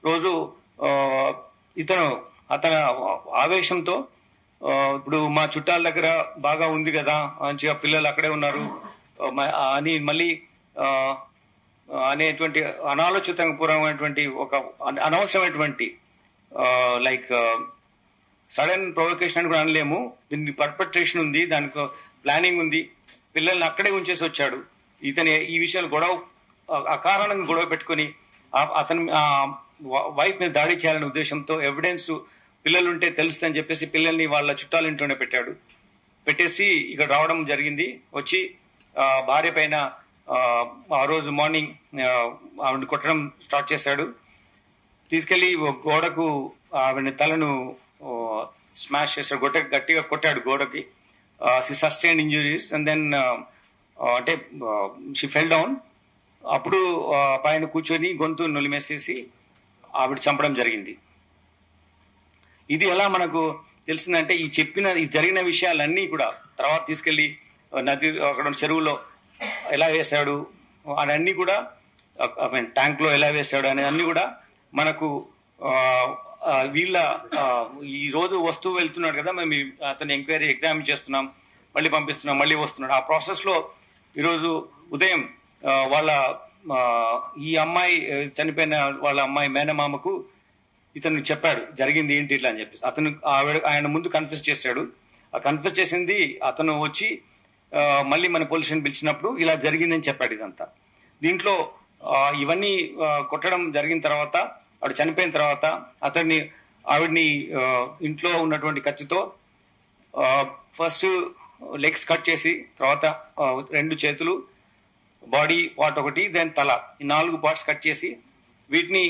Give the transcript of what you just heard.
రోజు ఇతను అతని ఆవేశంతో ఇప్పుడు మా చుట్టాల దగ్గర బాగా ఉంది కదా, మంచిగా పిల్లలు అక్కడే ఉన్నారు అని మళ్ళీ అనేటువంటి అనాలోచితపూర్వమైనటువంటి ఒక అనవసరమైనటువంటి లైక్ సడన్ ప్రొవొకేషన్ అని కూడా అనలేము. దీనికి పర్పెట్రేషన్ ఉంది, దానికి ప్లానింగ్ ఉంది. పిల్లల్ని అక్కడే ఉంచేసి వచ్చాడు. ఇతని ఈ విషయాలు గొడవ అకారణంగా గొడవ పెట్టుకుని అతని వైఫ్ మీద దాడి చేయాలనే ఉద్దేశంతో ఎవిడెన్స్ పిల్లలుంటే తెలుస్తుందని చెప్పేసి పిల్లల్ని వాళ్ళ చుట్టాల ఇంట్లోనే పెట్టేసి ఇక్కడ రావడం జరిగింది. వచ్చి భార్య పైన ఆ రోజు మార్నింగ్ ఆవిడ కొట్టడం స్టార్ట్ చేశాడు. తీసుకెళ్లి గోడకు ఆవిడ తలను స్మాష్ చేశాడు, గట్టిగా కొట్టాడు గోడకి. She sustained injuries and then అంటే షీ ఫెల్ డౌన్. అప్పుడు పైన కూర్చొని గొంతు నులిమేసేసి ఆవిడ చంపడం జరిగింది. ఇది ఎలా మనకు తెలిసిందంటే ఈ జరిగిన విషయాలన్నీ కూడా తర్వాత తీసుకెళ్లి నది అక్కడ చెరువులో ఎలా వేశాడు అన్నీ కూడా, ట్యాంక్ లో ఎలా వేశాడు అనే అన్ని కూడా మనకు వీళ్ళ ఈ రోజు వస్తువు వెళ్తున్నాడు కదా, మేము అతని ఎంక్వైరీ ఎగ్జామిన్ చేస్తున్నాం, మళ్ళీ పంపిస్తున్నాం, మళ్ళీ వస్తున్నాడు. ఆ ప్రాసెస్ లో ఈరోజు ఉదయం వాళ్ళ ఈ అమ్మాయి చనిపోయిన వాళ్ళ అమ్మాయి మేనమామకు ఇతను చెప్పాడు జరిగింది ఏంటి ఇట్లా అని చెప్పేసి. ఆయన ముందు కన్ఫెస్ చేశాడు. ఆ కన్ఫెస్ చేసింది అతను వచ్చి మళ్ళీ మన పోలీస్ స్టేషన్ పిలిచినప్పుడు ఇలా జరిగిందని చెప్పాడు ఇదంతా. దీంట్లో ఇవన్నీ కొట్టడం జరిగిన తర్వాత, ఆవిడ చనిపోయిన తర్వాత ఆవిడ్ని ఇంట్లో ఉన్నటువంటి కత్తితో ఫస్ట్ లెగ్స్ కట్ చేసి, తర్వాత 2 చేతులు, బాడీ పార్ట్ ఒకటి, దెన్ తల, ఈ 4 పార్ట్స్ కట్ చేసి వీటిని